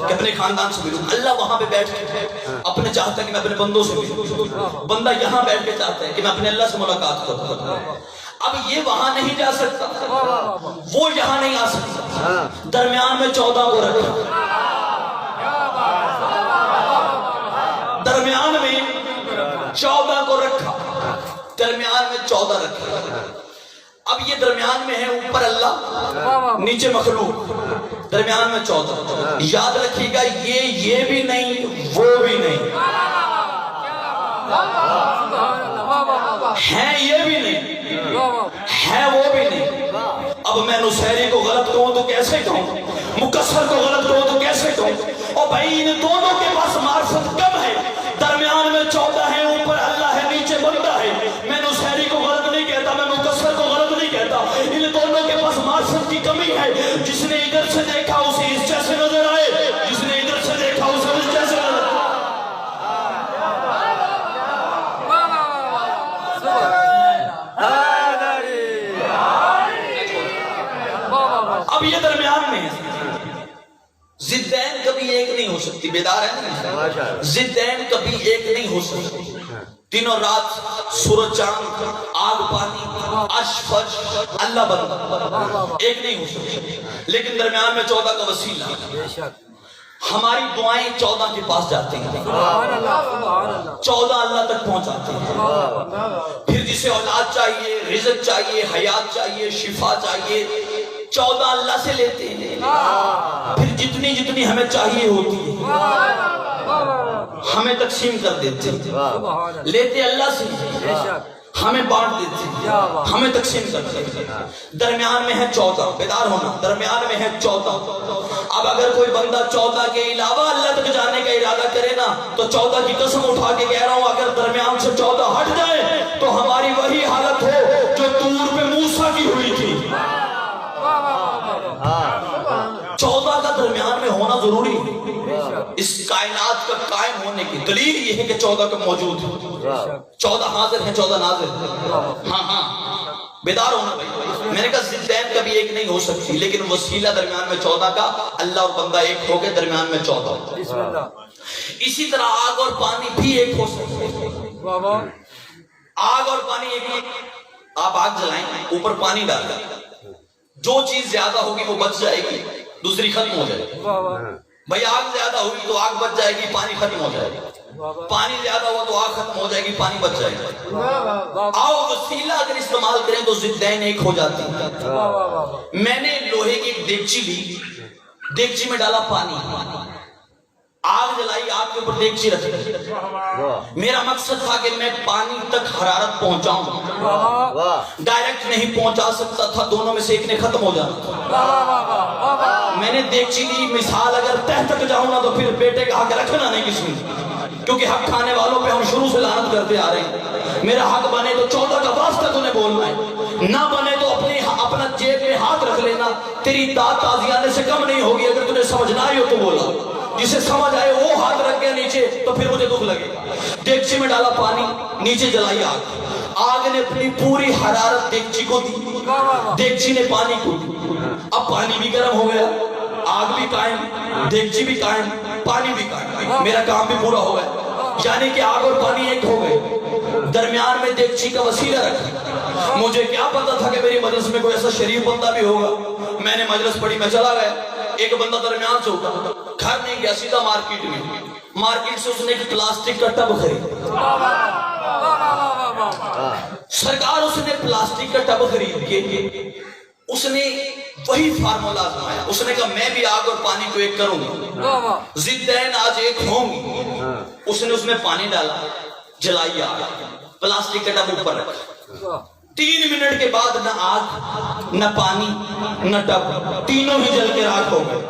کہ اپنے خاندان سے ملوں. اللہ وہاں پہ بیٹھ کے اپنے چاہتا ہے کہ میں اپنے بندوں سے ملوں. بندہ یہاں بیٹھ کے چاہتا ہے کہ میں اپنے اللہ سے ملاقات کروں. اب یہ وہاں نہیں جا سکتا, وہ یہاں نہیں آ سکتا. درمیان میں 14 کو رکھا. درمیان میں 14 کو رکھا. درمیان میں 14 رکھا. اب یہ درمیان میں ہے اوپر اللہ نیچے مخلوق. درمیان میں 14. یاد رکھیے گا یہ بھی نہیں وہ بھی نہیں ہے. یہ بھی نہیں ہے وہ بھی نہیں. اب میں نصیری کو غلط کہوں تو کیسے کہوں, مکسر کو غلط کہوں تو کیسے کہوں. اور بھائی ان دونوں کے پاس معرفت کم ہے. درمیان میں 14 ہے, اوپر اللہ ہے نیچے بندہ ہے. میں نصیری کو غلط نہیں کہتا, میں مکسر کو غلط نہیں کہتا. ان دونوں کے پاس معرفت کی کمی ہے. جس نے ادھر سے دیکھا اسے اس جیسے نظر آئے, جس نے ادھر سے دیکھا اسے اس جیسے نظر آئے. اب یہ درمیان میں ہے. ضدین کبھی ایک نہیں ہو سکتی. بیدار ہے. ضدین کبھی ایک نہیں ہو سکتی. دن اور رات, سورج چاند, آگ پانی, عرش فرش, اللہ بندہ ایک نہیں ہو سکتی. لیکن درمیان میں 14 کا وسیلہ. ہماری دعائیں 14 کے پاس جاتی ہیں. 14 اللہ تک پہنچاتے ہیں. پھر جسے اولاد چاہیے, رزق چاہیے, حیات چاہیے, شفا چاہیے, 14 اللہ سے لیتے ہیں. پھر جتنی جتنی ہمیں چاہیے ہوتی ہے ہمیں تقسیم کر دیتے ہیں. لیتے اللہ سے, ہمیں بانٹ دیتے ہیں, ہمیں تقسیم کر دیتے ہیں. درمیان میں ہے 14. بیدار ہونا. درمیان میں ہے 14. اب اگر کوئی بندہ 14 کے علاوہ اللہ تک جانے کا ارادہ کرے نا تو 14 کی قسم اٹھا کے کہہ رہا ہوں اگر درمیان سے 14 ہٹ جائے تو ہماری وہی حالت ہو جو طور پہ موسیٰ کی ہوئی تھی. 14 کا درمیان میں ہونا ضروری ہے. اس کائنات کا قائم ہونے کی دلیل یہ ہے کہ 14 کا موجود ہے. 14 حاضر ہیں, 14 ناظر. ہاں بیدار ہونا بھائی. میں نے کہا ضدین کبھی ایک نہیں ہو سکتی, لیکن وسیلہ درمیان میں 14 کا. اللہ اور بندہ ایک ہو کے درمیان میں 14. اسی طرح آگ اور پانی بھی ایک ہو سکتے. آگ اور پانی ایک. آپ آگ جلائیں, اوپر پانی ڈال دیں, جو چیز زیادہ ہوگی وہ بچ جائے گی, دوسری ختم ہو جائے گی. بھئی آگ زیادہ ہوگی تو آگ بچ جائے گی, پانی ختم ہو جائے گا. پانی زیادہ ہوا تو آگ ختم ہو جائے گی, پانی بچ جائے گا. آؤ وسیلہ اگر استعمال کریں تو ضدین ایک ہو جاتی ہیں. میں نے لوہے کی ایک دیگچی لی, دیگچی میں ڈالا پانی, آگ جلائی, آگ کے اوپر دیگچی رکھی. میرا مقصد تھا کہ میں پانی تک حرارت پہنچاؤں, ڈائریکٹ نہیں پہنچا سکتا تھا, دونوں میں سے ایک نے ختم ہو جانا تھا. میں نے دیگچی لی, مثال اگر تہ تک جاؤں نا تو پھر بیٹے کا حق رکھنا نہیں کسی نے, کیونکہ حق کھانے والوں پہ ہم شروع سے لعنت کرتے آ رہے ہیں. میرا حق بنے تو 14 کا واسطہ تو نے بولنا ہے, نہ بنے تو اپنا جیب میں ہاتھ رکھ لینا. تیری داد تازی آنے سے کم نہیں ہوگی. اگر تجھے سمجھنا ہی ہو تو بولا, جسے سمجھ آئے وہ ہاتھ رکھ گیا نیچے تو پھر مجھے دکھ لگے. دیگچی میں ڈالا پانی, نیچے جلائی آگ. آگ نے اپنی پوری حرارت دیگچی کو دی, دیگچی نے پانی کو دی. اب پانی بھی گرم ہو گیا, آگ بھی قائم, دیگچی بھی قائم, پانی بھی قائم. میرا کام بھی پورا ہو گیا. یعنی کہ آگ اور پانی ایک ہو گئے. درمیان میں دیگچی کا وسیلہ رکھا. مجھے کیا پتا تھا کہ میری مجلس میں کوئی ایسا شریف بندہ بھی ہوگا. میں نے مجلس پڑھی, میں چلا گیا. ایک بندہ درمیان سے اٹھا, گھر نہیں گیا, سیدھا مارکیٹ میں. مارکیٹ سے اس نے ایک پلاسٹک کا ٹب خریدا. سرکار اس نے پلاسٹک کا ٹب خرید کے اس نے وہی فارمولا آزمایا. اس نے کہا میں بھی آگ اور پانی کو ایک کروں گا, ضدین آج ایک ہوں گی. اس میں پانی ڈالا, جلائی آگ, پلاسٹک کا ٹب اوپر رکھا. 3 منٹ کے بعد نہ آگ نہ پانی نہ ٹب, تینوں ہی جل کے راکھ ہو گئے.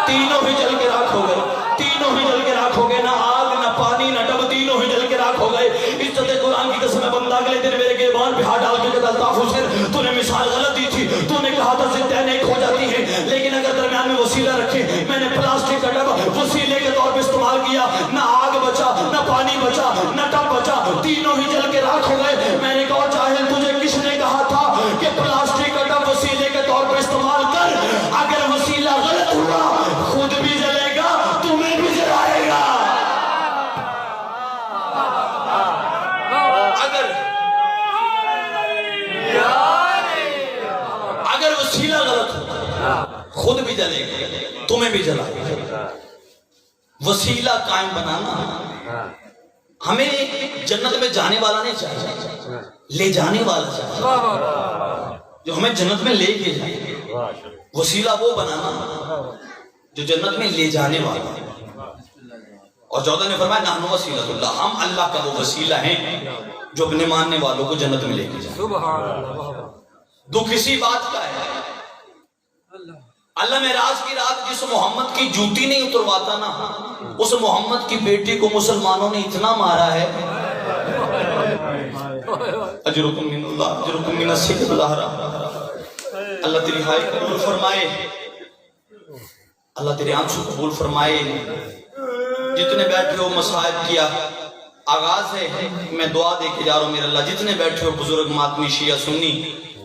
تینوں ہی جل کے راکھ ہو گئے. تینوں ہی جل کے راکھ ہو گئے. نہ آگ نہ پانی نہ ٹب, تینوں ہی جل کے راکھ ہو گئے. عزت قرآن کی قسم بندہ اگلے دن میرے گریبان پہ ہاتھ ڈال کے کہتا الطاف حسین تو نے مثال غلط دی تھی, تو نے کہا تھا ضدین ایک ہو جاتی ہے, لیکن اگر درمیان میں وسیلہ رکھے. میں نے پلاسٹک کا ٹب وسیلے کے طور پہ استعمال کیا, نہ آگ بچا نہ پانی بچا نہ ٹب بچا, تینوں ہی جل کے راکھ ہو گئے. میں نے کہا جاہل تجھے کس نے کہا تھا کہ پلاسٹک کا ٹب وسیلے کے طور پہ استعمال کر؟ اگر وسیلہ غلط ہوا خود بھی جلے گا, تمہیں بھی جلائے گا. اگر وسیلہ غلط ہوا خود بھی جلے گا, تمہیں بھی جلائے گا. وسیلہ قائم بنانا. ہمیں جنت میں جانے والا نہیں چاہیے, لے جانے والا چاہیے, جو ہمیں جنت میں لے کے جائے. وسیلہ وہ بنانا جو جنت میں لے جانے والا. اور چودہ نے فرمایا نحن وسیلۃ اللہ, ہم اللہ کا وہ وسیلہ ہیں جو اپنے ماننے والوں کو جنت میں لے کے جائے. دکھ اسی بات کا ہے, اللہ معراج کی رات جس محمد کی جوتی نہیں اترواتا نا, اس محمد کی بیٹی کو مسلمانوں نے اتنا مارا ہے. اجرکم من اللہ اجرکم من السکر الہرا. اللہ تیری ہائی قبول فرمائے, اللہ تیرے آنسو قبول فرمائے. جتنے بیٹھے ہو مصائب کیا آغاز ہے, میں دعا دے کے جا رہا ہوں. میرے اللہ جتنے بیٹھے ہو بزرگ ماتمی شیعہ سنی,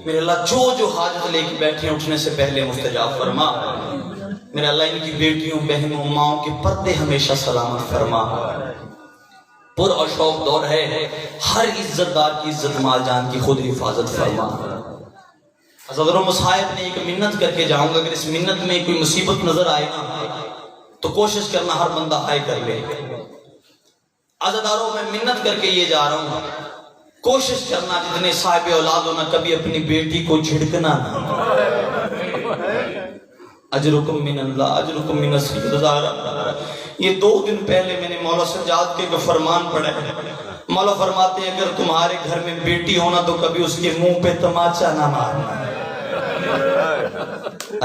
میرے اللہ جو حاجت لے کے بیٹھے ہیں اٹھنے سے پہلے مستجاب فرما. میرے اللہ ان کی بیٹیوں بہنوں ماؤں کے پردے ہمیشہ سلامت فرما. پر اور شوق دور ہے, ہر عزت دار کی عزت مال جان کی خود حفاظت فرما. حضرت مصائب نے ایک منت کر کے جاؤں گا, اگر اس منت میں کوئی مصیبت نظر آئے نا تو کوشش کرنا ہر بندہ ہائے کر لے. عزاداروں میں منت کر کے یہ جا رہا ہوں, کوشش کرنا جتنے صاحب اولاد ہونا کبھی اپنی بیٹی کو جھڑکنا نہ. اجرکم من اللہ اجرکم من السکر. یہ 2 دن پہلے میں نے مولا سجاد کے فرمان پڑھا ہے. مولا فرماتے ہیں اگر تمہارے گھر میں بیٹی ہونا تو کبھی اس کے منہ پہ تماچا نہ مارنا.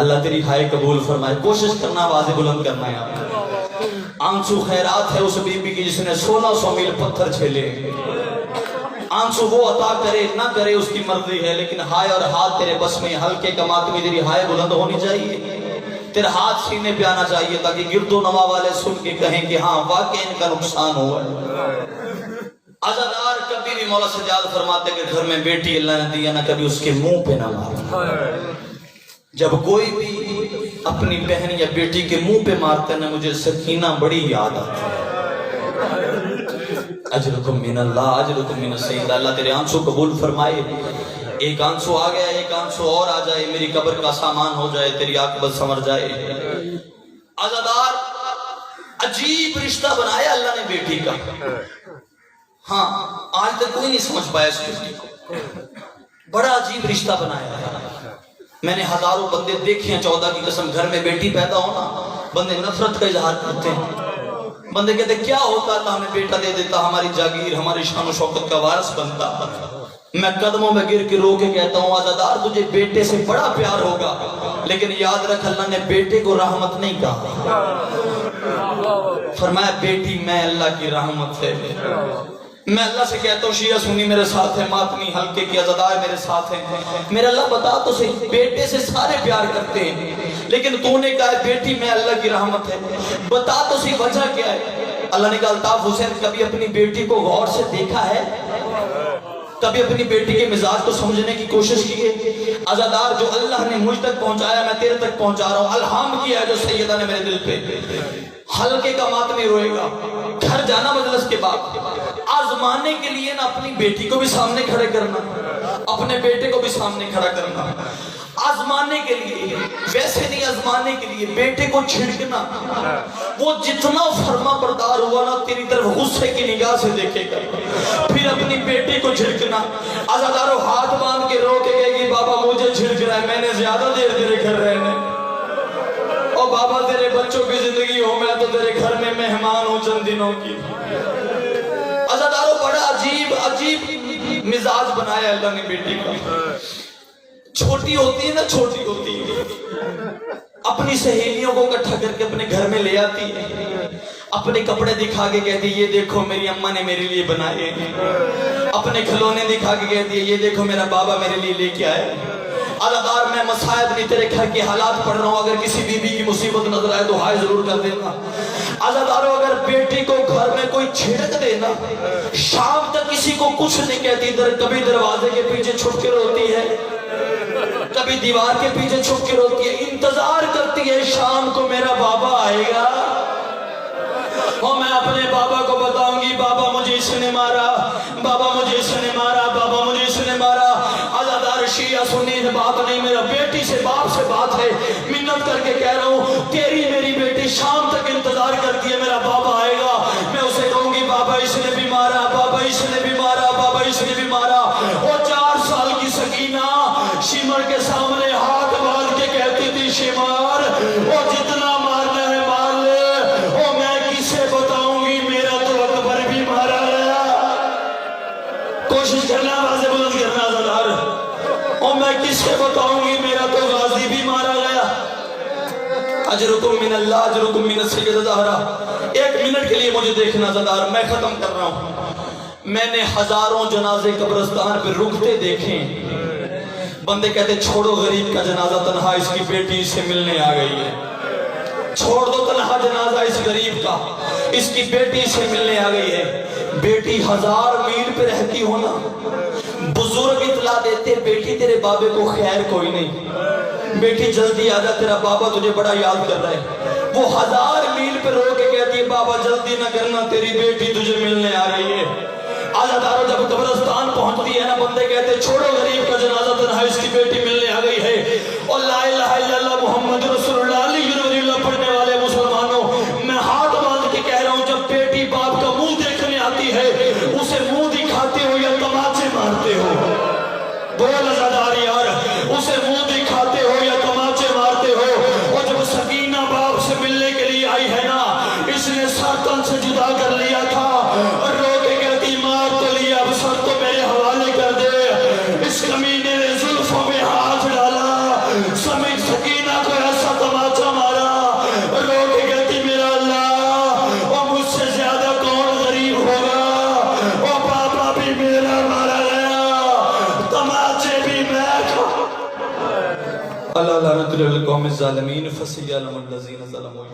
اللہ تیری ہائے قبول فرمائے. کوشش کرنا, آواز بلند کرنا ہے. آپ آنسو خیرات ہے اس بی بی کی جس نے 1600 میل پتھر چھیلے. آنسو وہ عطا کرے نہ کرے اس کی مرضی ہے, لیکن ہائے اور ہاتھ تیرے بس میں. ہلکے کمات میں تیری ہائے بلند ہونی چاہیے, تیرا ہاتھ سینے پہ آنا چاہیے تاکہ گرد و نواح والے سن کے کہیں کہ ہاں واقعی ان کا نقصان ہوا ہے. عزادار کبھی بھی مولا سجاد فرماتے کہ گھر میں بیٹی اللہ نے دیا نہ کبھی اس کے منہ پہ نہ مارنا. جب کوئی بھی اپنی بہن یا بیٹی کے منہ پہ مارتا ہے نا مجھے سکینہ بڑی یاد آتی ہے. اجرکم من اللہ اجرکم من السید. اللہ تیرے آنسو قبول فرمائے. ایک آنسو آ گیا, ایک آنسو اور آ جائے, میری قبر کا سامان ہو جائے, تیری عاقبت سنور جائے. عزادار عجیب رشتہ بنایا اللہ نے بیٹی کا. ہاں آج تک کوئی نہیں سمجھ پایا اس بیٹی کو, بڑا عجیب رشتہ بنایا ہے. میں نے ہزاروں بندے دیکھے ہیں, 14 کی قسم, گھر میں بیٹی پیدا ہونا بندے نفرت کا اظہار کرتے ہیں. بندے کہتے کیا ہوتا اللہ ہمیں بیٹا دے دیتا، ہماری جاگیر ہماری شان و شوکت کا وارث بنتا۔ میں قدموں میں گر کے رو کے کہتا ہوں عزادار تجھے بیٹے سے بڑا پیار ہوگا، لیکن یاد رکھ اللہ نے بیٹے کو رحمت نہیں کہا، فرمایا بیٹی میں اللہ کی رحمت ہے۔ میں اللہ سے کہتا ہوں شیعہ سنی میرے ساتھ ہیں، ماتمی حلقے کی عزادار میرے ساتھ ہیں، میرا اللہ بتا تو صحیح بیٹے سے سارے پیار کرتے ہیں، لیکن تو نے کہا بیٹی میں اللہ کی رحمت ہے، بتا تو صحیح وجہ کیا ہے؟ اللہ نے کہا الطاف حسین کبھی اپنی بیٹی کو غور سے دیکھا ہے؟ کبھی اپنی بیٹی کے مزاج کو سمجھنے کی کوشش کی ہے؟ عزادار جو اللہ نے مجھ تک پہنچایا میں تیرے تک پہنچا رہا ہوں، الہام کیا ہے جو سیدہ نے میرے دل پہ۔ حلقے کا ماتمی روئے گا، گھر جانا مجلس کے بعد آزمانے کے لیے نا اپنی بیٹی کو بھی سامنے کھڑے کرنا، اپنے بیٹے کو بھی سامنے کھڑا کرنا، آزمانے کے لیے، ویسے نہیں آزمانے کے لیے، بیٹے کو چھڑکنا۔ وہ جتنا فرما بردار ہوا نا تیری طرف غصے کی نگاہ سے دیکھے گا، پھر اپنی بیٹی کو چھڑکنا۔ عزادارو ہاتھ باندھ کے رو کے کہے گی بابا مجھے چھڑک رہا ہے، میں نے زیادہ دیر تیرے گھر رہنے، اور بابا تیرے بچوں کی زندگی ہو، میں تو تیرے گھر میں مہمان ہوں چند دنوں کی۔ عزادارو بڑا عجیب مزاج بنایا اللہ نے بیٹی کا۔ چھوٹی ہوتی ہے نا، چھوٹی ہوتی ہے، اپنی سہیلیوں کو اکٹھا کر کے اپنے گھر میں لے آتی ہے، اپنے کپڑے دکھا کے کہتی ہے یہ دیکھو میری اماں نے میرے لیے بنائے ہیں، اپنے کھلونے دکھا کے کہتی ہے یہ دیکھو میرا بابا میرے لیے لے کے آئے۔ عزادار میں مصائب نہیں تیرے گھر کے حالات پڑھ رہا ہوں، اگر کسی بی بی کی مصیبت نظر آئے تو ہائے ضرور کر دینا۔ عزادارو اگر بیٹی کو گھر میں کوئی چھڑک دینا، شام تک کسی کو کچھ نہیں کہتی، کبھی دروازے کے پیچھے چھپ کے روتی ہے، کبھی دیوار کے پیچھے چھپ کے روتی ہے، انتظار کرتی ہے شام کو میرا بابا آئے گا اور میں اپنے بابا کو بتاؤں گی بابا مجھے اس نے مارا، بابا مجھے اس نے مارا، بابا مجھے اس نے مارا۔ عزادار شیعہ سنی بات نہیں، میرا بیٹی سے باپ سے بات ہے، منت کر کے کہہ رہا ہوں تیری میری بیٹی شام تک انتظار کرتی ہے میرا بابا آئے گا، میں اسے کہوں گی بابا اس نے بھی مارا، بابا اس نے بھی مارا، بابا اس نے بھی مارا۔ اور 4 سال کی سکینہ شمر کے سامنے ہاتھ باندھ کے کہتی تھی شمر اور جتنا مارنا ہے مار لے، اور میں کسے بتاؤں گی میرا تو اکبر بھی مارا گیا۔ کوشش کرنا آوازیں بلند کرنا عزادار، اور میں کسے بتاؤں گی میرا تو غازی بھی مارا گیا۔ اجرکم من اللہ اجرکم من السیدہ زہرا۔ 1 منٹ کے لیے مجھے دیکھنا عزادار، میں ختم کر رہا ہوں۔ میں نے ہزاروں جنازے قبرستان پہ رکتے دیکھیں، بندے کہتے چھوڑو غریب کا جنازہ، تنہا اس کی بیٹی سے ملنے آ گئی ہے، چھوڑ دو تنہا جنازہ اس غریب کا، اس کی بیٹی سے ملنے آ گئی ہے۔ بیٹی 1000 میل پہ رہتی ہونا، بزرگ اطلاع دیتے بیٹی تیرے بابے کو خیر کوئی نہیں، بیٹی جلدی آجا تیرا بابا تجھے بڑا یاد کر رہا ہے۔ وہ 1000 میل پہ رو کے کہتی ہے بابا جلدی نہ کرنا تیری بیٹی تجھے ملنے آ رہی ہے۔ عزادارو جب قبرستان پہنچتی ہے نا، بندے کہتے چھوڑو غریب کا جنازہ، تنہا اس کی بیٹی ملنے آ گئی ہے۔ اور لا الہ الا اللہ محمد رسول اللہ علیہ وسلم پڑھنے والے مسلمانوں، میں ہاتھ باندھ کے کہہ رہا ہوں جب بیٹی باپ کا منہ دیکھنے آتی ہے اسے منہ دکھاتے ہو یا تماچے مارتے ہو؟ بول عزادار یار، اسے منہ دکھاتے ہو یا تماچے مارتے ہو؟ اور جب سکینہ باپ سے ملنے کے لیے آئی ہے نا، اس نے سر تن سے جدا کر لیا تھا، اور رو کے کہتی مار تو لیا اب سر تو میرے حوالے کر دے۔ اس کمینے نے زلفوں میں ہاتھ ڈالا، سمیت سکینہ کو ایسا تماچا مارا، رو کے کہتی میرا اللہ اور مجھ سے زیادہ کون غریب ہوگا، اور پاپا بھی میرا مارا گیا، تماچے بھی میں کھا۔ اللہ لعنت للقوم الظالمین فسیعلم الذین ظلموا۔